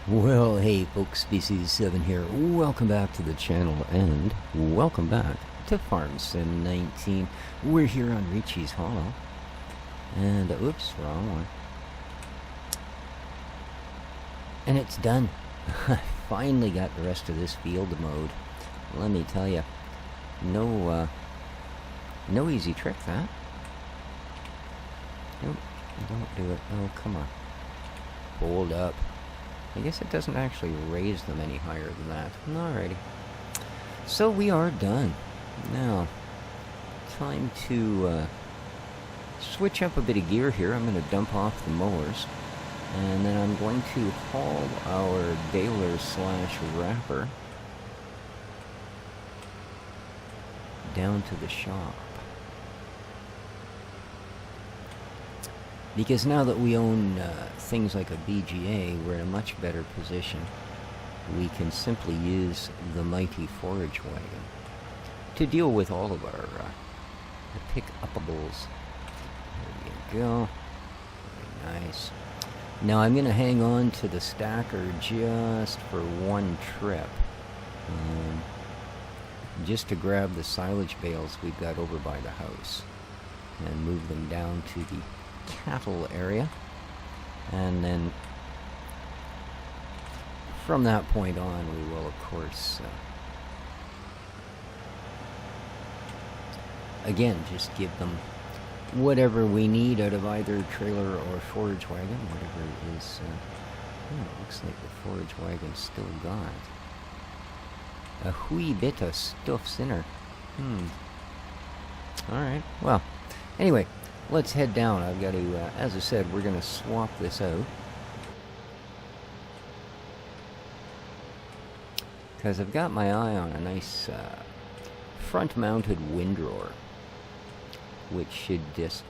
Well, hey folks, Species7 here. Welcome back to the channel, and welcome back to Farm Sim 19. We're here on Riccis Hollow. And, oops, wrong one. And it's done. I finally got the rest of this field mowed. Let me tell you, no easy trick, that. Nope, don't do it. Oh, come on. Hold up. I guess it doesn't actually raise them any higher than that. Alrighty. So we are done. Now, time to switch up a bit of gear here. I'm going to dump off the mowers. And then I'm going to haul our baler slash wrapper down to the shop. Because now that we own things like a BGA, we're in a much better position. We can simply use the mighty forage wagon to deal with all of our pick-upables. There you go. Very nice. Now I'm going to hang on to the stacker just for one trip. Just to grab the silage bales we've got over by the house and move them down to the cattle area, and then from that point on we will of course again just give them whatever we need out of either trailer or forage wagon, whatever is oh, looks like the forage wagon's still got a wee bit of stuffs in her. Alright, well, anyway, let's head down. I've got to, as I said, we're going to swap this out. Because I've got my eye on a nice front-mounted windrower, which should just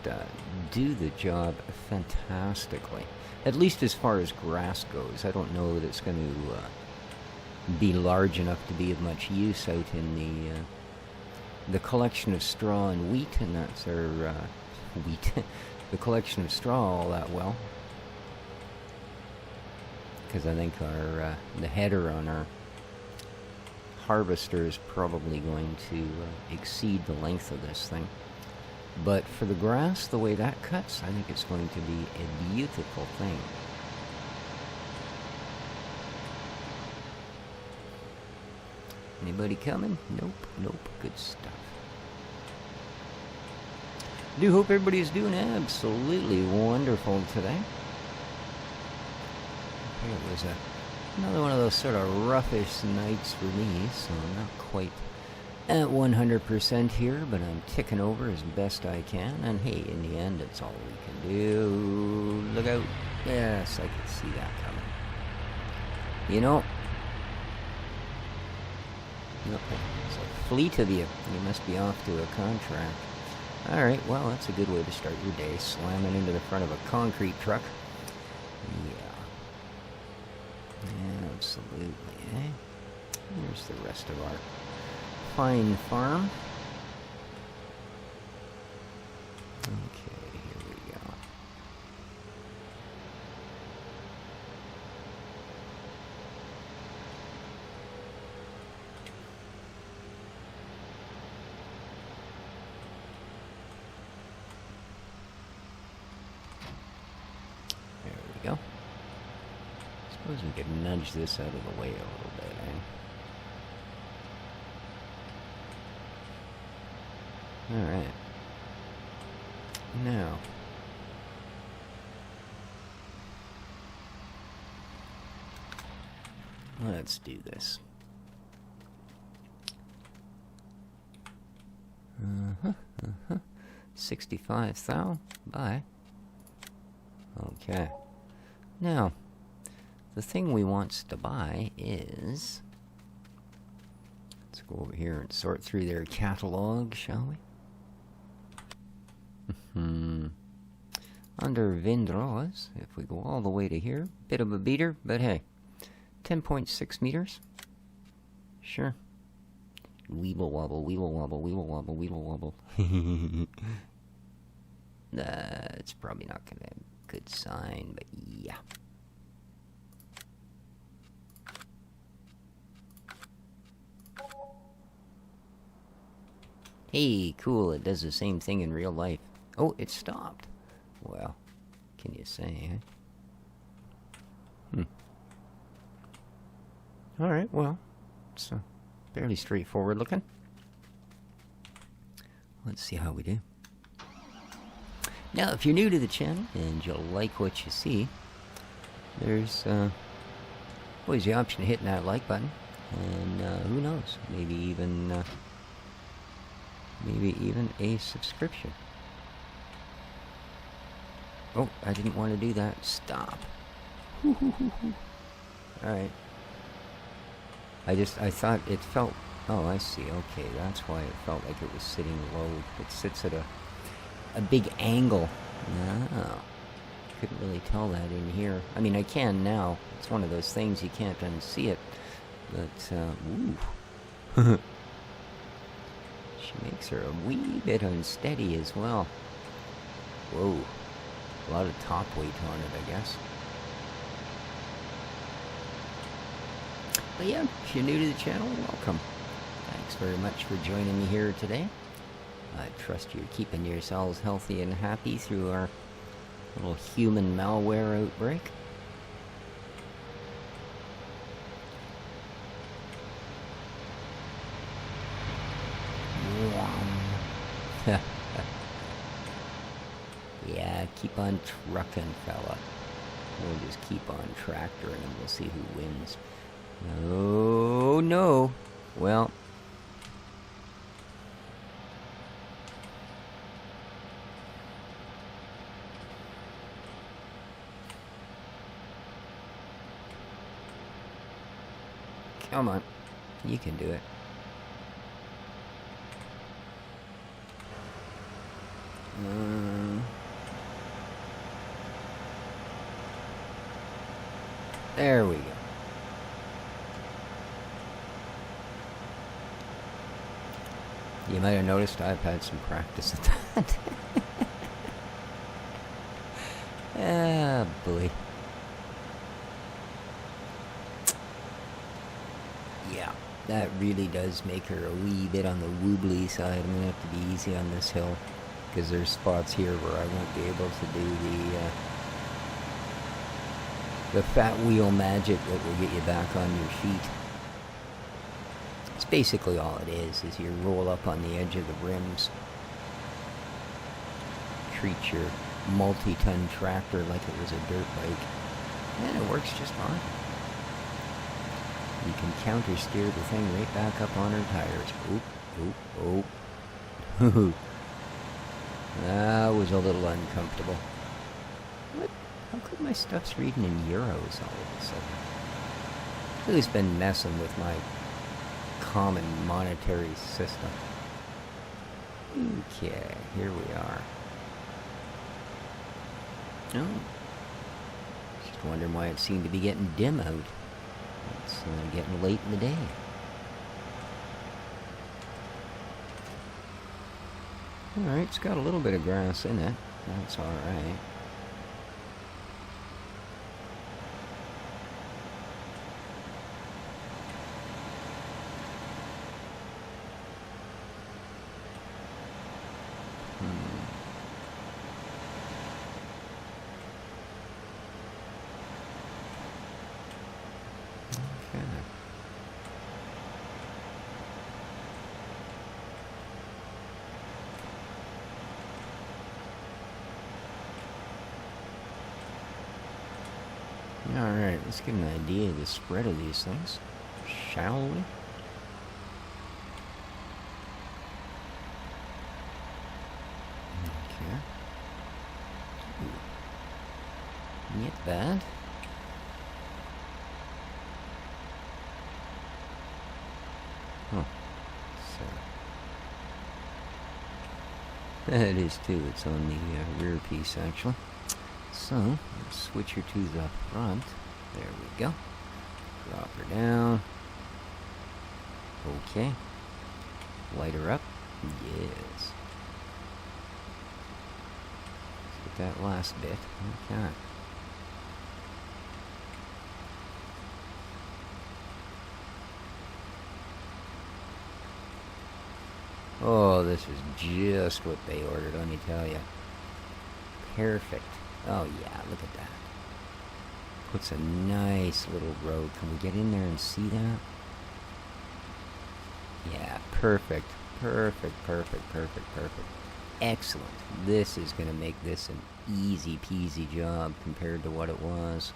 do the job fantastically. At least as far as grass goes. I don't know that it's going to be large enough to be of much use out in the collection of straw and wheat, and that's our... wheat. The collection of straw all that well, because I think our the header on our harvester is probably going to exceed the length of this thing. But for the grass, the way that cuts, I think it's going to be a beautiful thing. Anybody coming? Nope, good stuff. I do hope everybody's doing absolutely wonderful today. It was another one of those sort of roughish nights for me, so I'm not quite at 100% here, but I'm ticking over as best I can, and hey, in the end, it's all we can do. Look out. Yes, I can see that coming. You know, it's a fleet of you. You must be off to a contract. Alright, well, that's a good way to start your day, slamming into the front of a concrete truck. Yeah. Absolutely, eh? Here's the rest of our fine farm. Okay, here we go. Go. Suppose we could nudge this out of the way a little bit, eh? Alright. Now. Let's do this. 65 thou. Bye. Okay. Now, the thing we wants to buy is... Let's go over here and sort through their catalog, shall we? Under windrows, if we go all the way to here, bit of a beater, but hey, 10.6 meters. Sure. Weeble wobble, weeble wobble, weeble wobble, weeble wobble. It's probably not going to be a good sign, but yeah. Hey, cool, it does the same thing in real life. Oh, it stopped. Well, can you say, eh? Alright, well, it's fairly straightforward looking. Let's see how we do. Now, if you're new to the channel and you like what you see, there's always the option of hitting that like button. And who knows, maybe even a subscription. Oh, I didn't want to do that. Stop. Alright. I thought it felt... Oh, I see. Okay, that's why it felt like it was sitting low. It sits at a big angle. No. Couldn't really tell that in here. I mean, I can now. It's one of those things you can't unsee it. But, ooh. She makes her a wee bit unsteady as well. Whoa. A lot of top weight on it, I guess. But yeah, if you're new to the channel, welcome. Thanks very much for joining me here today. I trust you're keeping yourselves healthy and happy through our little human malware outbreak. Yeah, keep on trucking, fella. We'll just keep on tractoring and we'll see who wins. Oh, no. Well. Come on. You can do it. There we go. You might have noticed I've had some practice at that. Ah, boy. Yeah, that really does make her a wee bit on the wobbly side. I'm going to have to be easy on this hill, because there's spots here where I won't be able to do the fat wheel magic that will get you back on your feet. It's basically all it is you roll up on the edge of the rims. Treat your multi-ton tractor like it was a dirt bike. And it works just fine. You can counter-steer the thing right back up on her tires. Oop, oop, oop. That was a little uncomfortable. What? How come my stuff's reading in euros all of a sudden? Who's been messing with my common monetary system? Okay, here we are. Oh. Just wondering why it seemed to be getting dim out. It's getting late in the day. Alright, it's got a little bit of grass in it. That's alright. Alright, let's get an idea of the spread of these things, shall we? Okay. Ooh. Not bad. Huh. So. That is too, it's on the rear piece actually. So, let's switch her to the front. There we go. Drop her down. Okay. Light her up. Yes. Let's get that last bit. Okay. Oh, this is just what they ordered, let me tell you. Perfect. Oh yeah, look at that. Puts a nice little road. Can we get in there and see that? Yeah, perfect. Perfect, perfect, perfect, perfect. Excellent. This is going to make this an easy peasy job compared to what it was.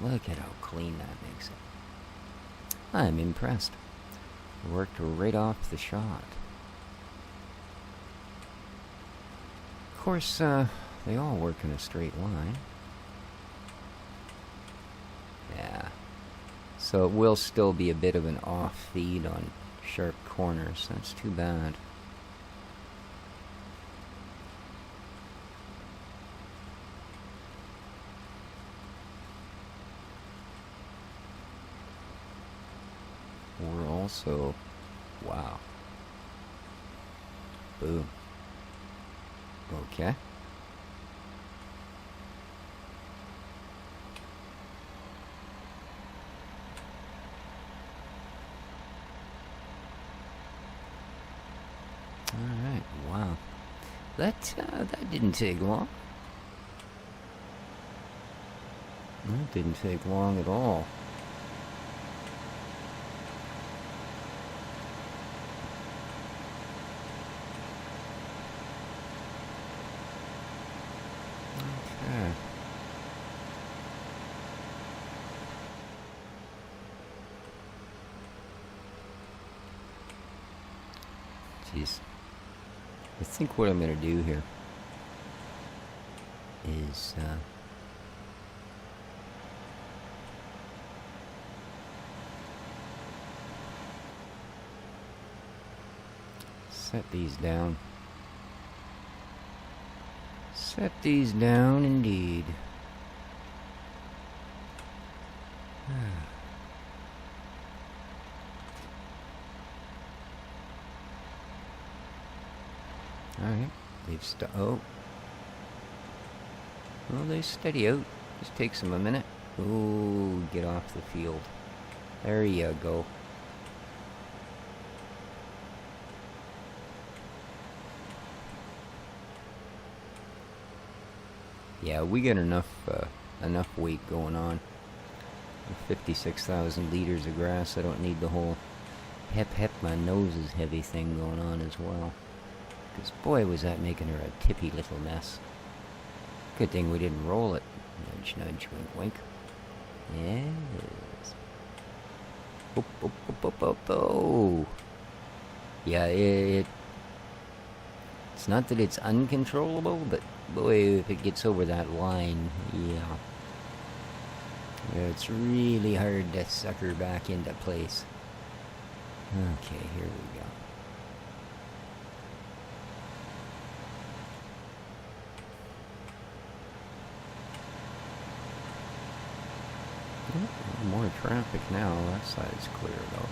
Look at how clean that makes it. I'm impressed. Worked right off the shot. Of course, they all work in a straight line. Yeah. So it will still be a bit of an off feed on sharp corners. That's too bad. We're also... Wow. Boom. Okay. Alright, wow. That didn't take long. That didn't take long at all. Okay. Jeez. I think what I'm going to do here is set these down. Set these down indeed. Alright, they've oh. Well, they steady out. Just takes them a minute. Ooh, get off the field. There you go. Yeah, we got enough weight going on. 56,000 liters of grass. I don't need the whole hep my nose is heavy thing going on as well. Because boy, was that making her a tippy little mess. Good thing we didn't roll it. Nudge, nudge, wink, wink. Yes. Oh, oh, oh, oh, oh, oh. Yeah, it's not that it's uncontrollable, but boy, if it gets over that line, yeah. It's really hard to suck her back into place. Okay, here we go. More traffic now. That side's clear, though.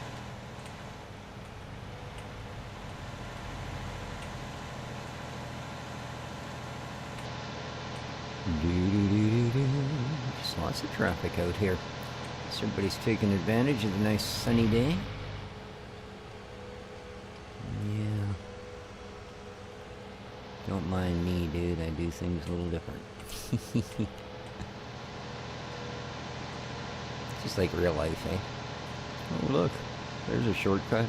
Just lots of traffic out here. So everybody's taking advantage of the nice sunny day. Yeah. Don't mind me, dude. I do things a little different. Just like real life, eh? Oh, look. There's a shortcut.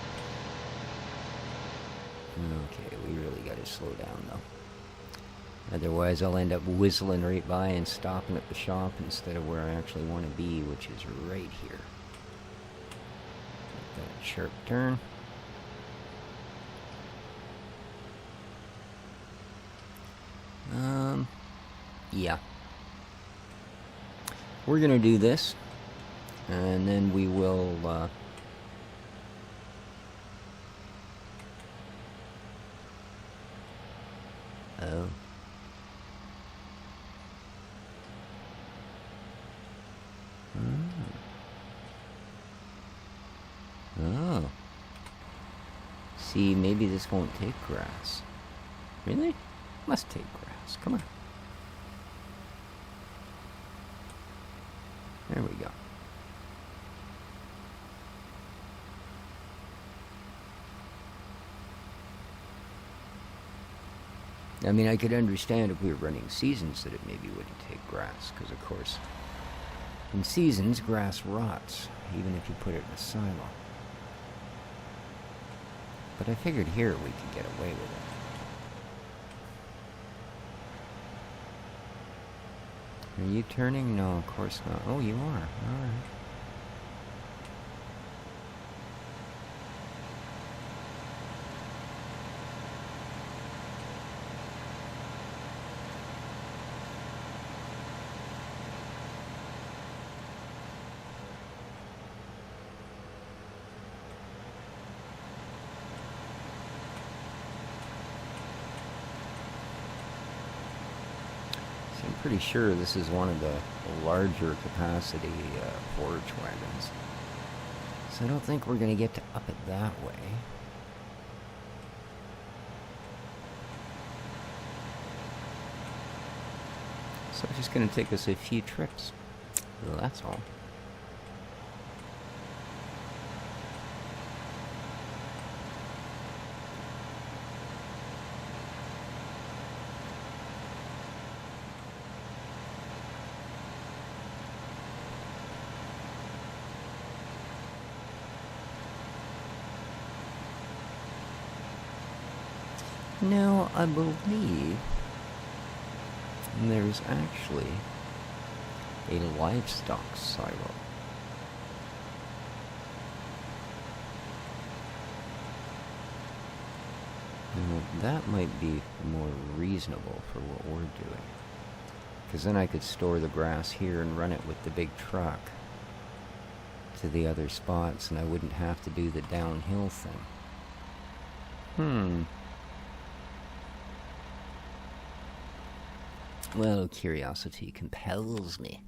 Okay, we really gotta slow down, though. Otherwise, I'll end up whistling right by and stopping at the shop instead of where I actually want to be, which is right here. That sharp turn. Yeah. We're gonna do this. And then we will, oh. Oh. See, maybe this won't take grass. Really? Must take grass. Come on. There we go. I mean, I could understand if we were running seasons that it maybe wouldn't take grass, because of course, in seasons, grass rots, even if you put it in a silo. But I figured here we could get away with it. Are you turning? No, of course not. Oh, you are. All right. I'm pretty sure this is one of the larger capacity forage wagons. So I don't think we're going to get to up it that way. So it's just going to take us a few trips. Well, that's all. Now, I believe there's actually a livestock silo. Now, that might be more reasonable for what we're doing. Because then I could store the grass here and run it with the big truck to the other spots, and I wouldn't have to do the downhill thing. Well, curiosity compels me.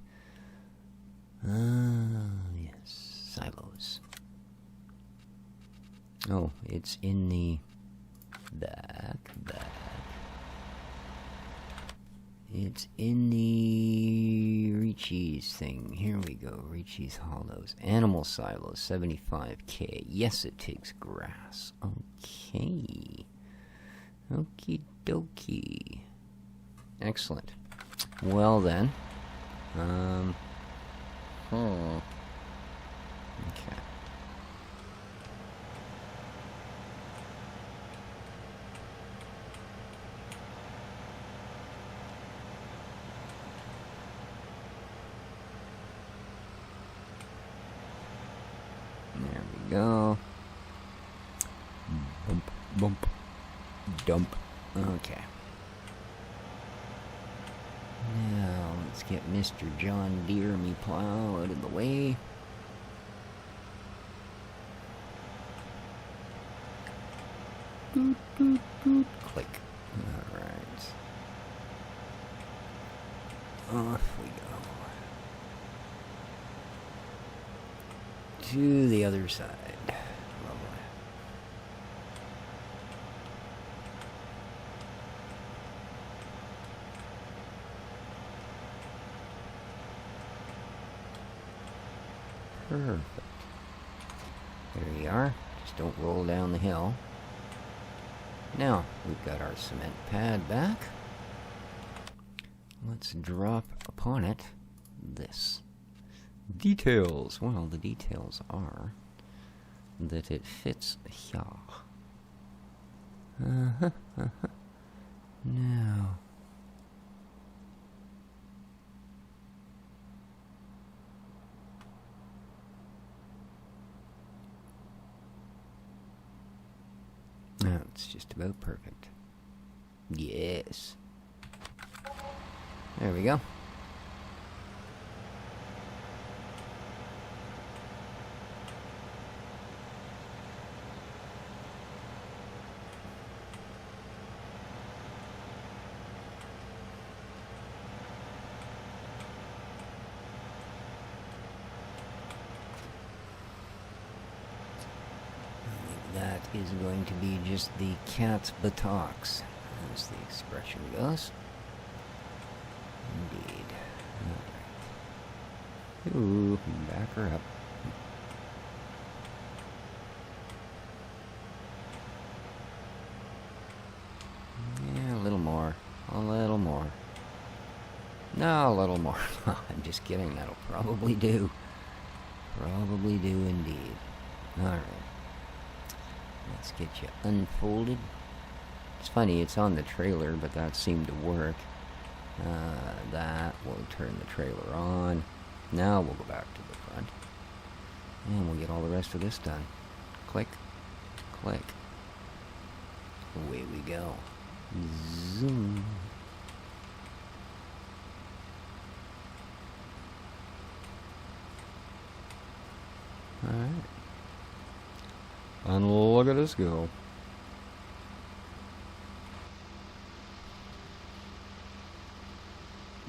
Ah, yes, silos. Oh, it's in the back. It's in the Riccis thing. Here we go, Riccis Hollows. Animal silos, 75k. Yes, it takes grass. Okay. Okie dokie. Excellent. Well then. Okay. There we go. Bump, bump, dump. Okay. Now, let's get Mr. John Deere me plow out of the way. Doot, doot, doot. Click. Alright. Off we go. To the other side. Lovely. Perfect. There you are. Just don't roll down the hill. Now, we've got our cement pad back. Let's drop upon it this. Details. Well, the details are that it fits here. Now. That's just about perfect. Yes. There we go. That is going to be just the cat's buttocks, as the expression goes. Indeed. Alright. Ooh, back her up. Yeah, a little more. A little more. No, a little more. I'm just kidding. That'll probably do. Probably do indeed. Alright. Let's get you unfolded. It's funny, it's on the trailer, but that seemed to work. That will turn the trailer on. Now we'll go back to the front. And we'll get all the rest of this done. Click. Click. Away we go. Zoom. Alright. And look at us go.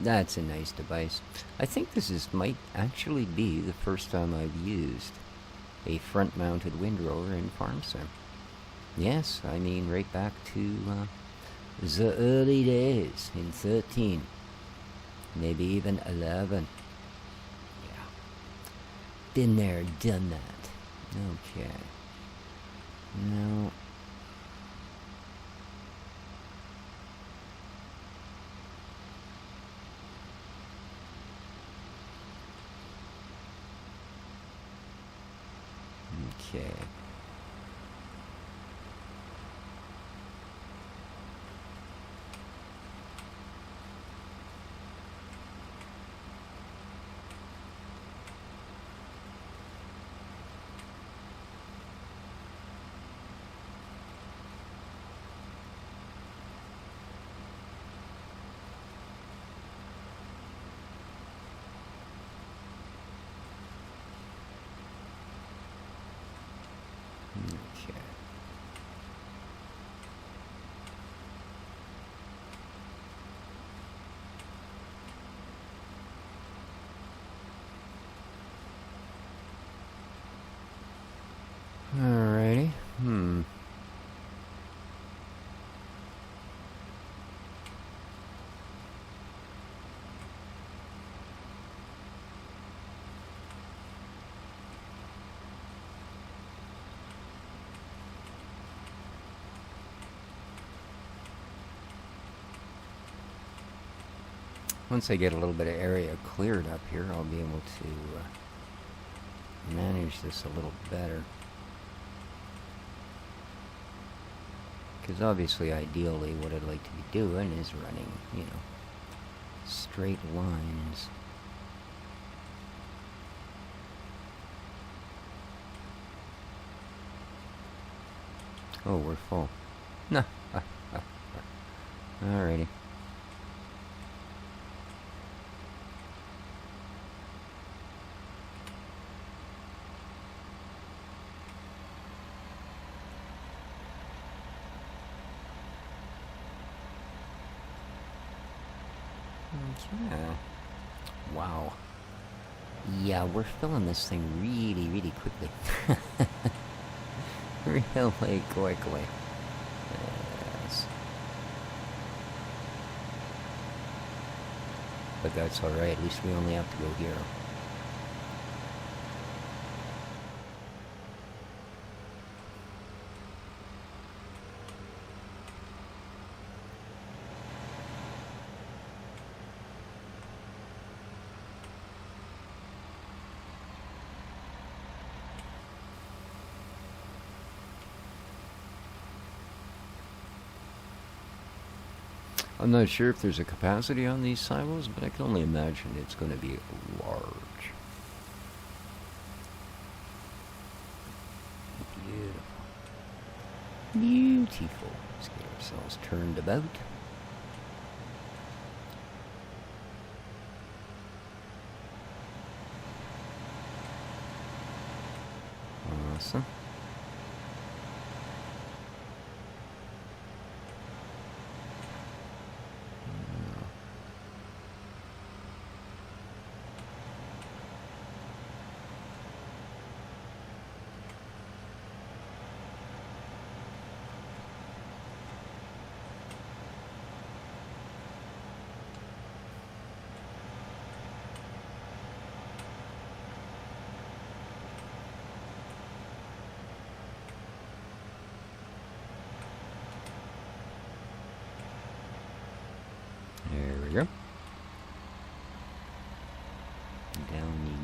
That's a nice device. I think this might actually be the first time I've used a front-mounted windrower in farm sim. Yes, I mean right back to the early days in 13. Maybe even 11. Yeah. Been there, done that. Okay. No. Okay. Okay. Alrighty. Once I get a little bit of area cleared up here, I'll be able to manage this a little better. Because obviously, ideally, what I'd like to be doing is running, you know, straight lines. Oh, we're full. Nah. Alrighty. Okay. Wow. Yeah, we're filling this thing really, really quickly. Really quickly. Yes. But that's alright, at least we only have to go here. I'm not sure if there's a capacity on these silos, but I can only imagine it's going to be large. Beautiful. Beautiful. Let's get ourselves turned about. Awesome.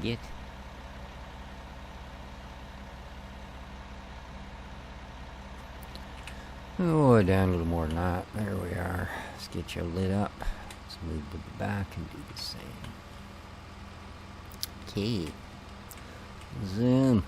get. Oh, down a little more than that. There we are. Let's get you lit up. Let's move to the back and do the same. Okay. Zoom.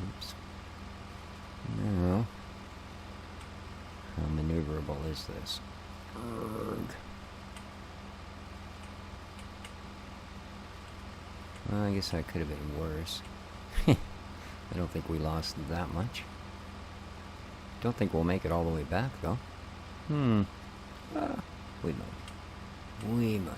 Oops. Now, how maneuverable is this? Urgh. Well, I guess that could have been worse. I don't think we lost that much. Don't think we'll make it all the way back, though. We might. We might.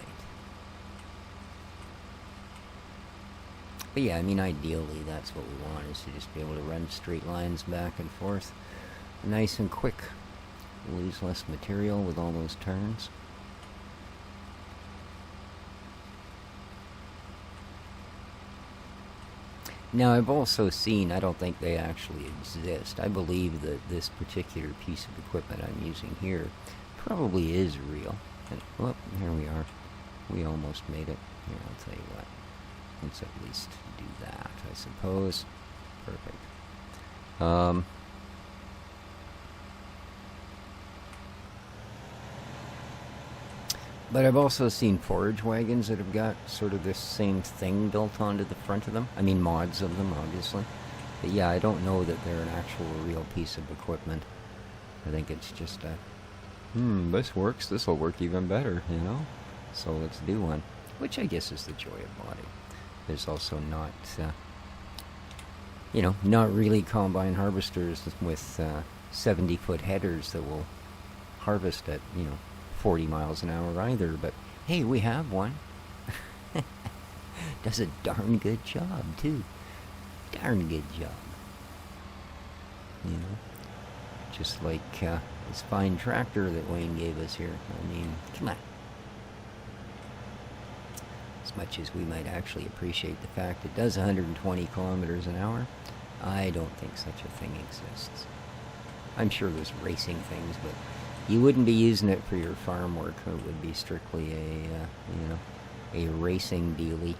But yeah, I mean, ideally, that's what we want, is to just be able to run straight lines back and forth. Nice and quick. Lose less material with all those turns. Now, I've also seen, I don't think they actually exist. I believe that this particular piece of equipment I'm using here probably is real. And, well, here we are. We almost made it. Here, I'll tell you what. Let's at least do that, I suppose. Perfect. But I've also seen forage wagons that have got sort of this same thing built onto the front of them. I mean, mods of them, obviously. But yeah, I don't know that they're an actual real piece of equipment. I think it's just a, this works, this'll work even better, you know? So let's do one. Which I guess is the joy of modding. There's also not, not really combine harvesters with 70-foot headers that will harvest at, 40 miles an hour either, but hey, we have one. Does a darn good job, too. Darn good job. Just like this fine tractor that Wayne gave us here. I mean, come on. As much as we might actually appreciate the fact it does 120 kilometers an hour, I don't think such a thing exists. I'm sure there's racing things, but you wouldn't be using it for your farm work. It would be strictly a racing dealie.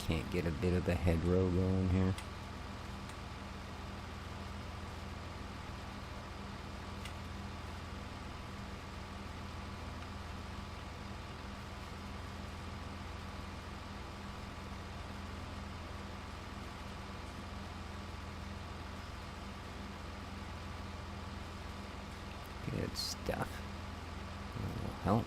Can't get a bit of a hedgerow going here. Good stuff. That will help.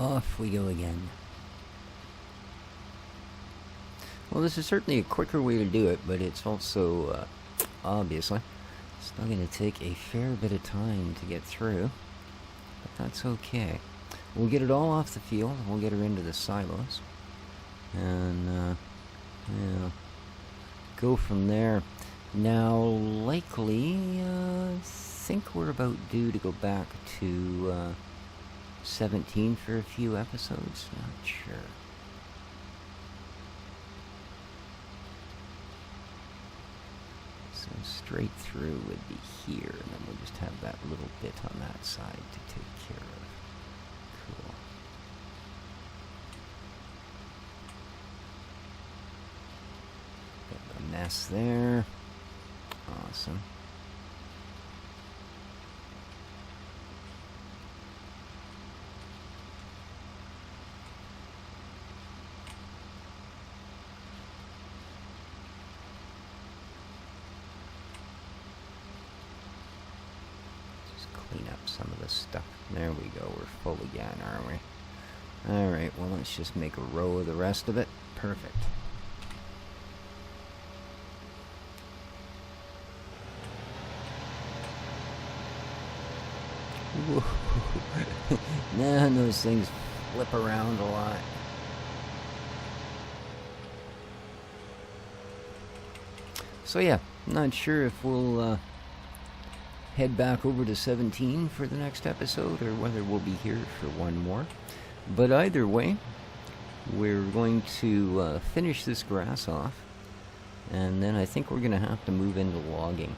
off we go again. Well, this is certainly a quicker way to do it, but it's also, obviously, still going to take a fair bit of time to get through. But that's okay. We'll get it all off the field. We'll get her into the silos. And, yeah, go from there. Now, likely, I think we're about due to go back to 17 for a few episodes. Not sure. So straight through would be here, and then we'll just have that little bit on that side to take care of. Cool. Got the mess there. Awesome. Clean up some of this stuff. There we go. We're full again, aren't we? Alright, well, let's just make a row of the rest of it. Perfect. Whoa. Man, those things flip around a lot. So yeah, not sure if we'll head back over to 17 for the next episode, or whether we'll be here for one more. But either way, we're going to finish this grass off, and then I think we're going to have to move into logging.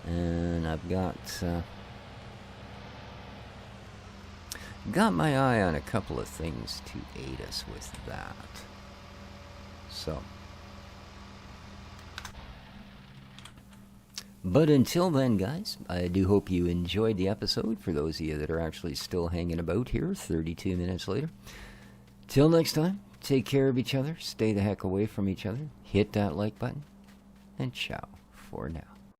And I've got my eye on a couple of things to aid us with that. So, but until then, guys, I do hope you enjoyed the episode. For those of you that are actually still hanging about here 32 minutes later. Till next time, take care of each other, stay the heck away from each other, hit that like button, and ciao for now.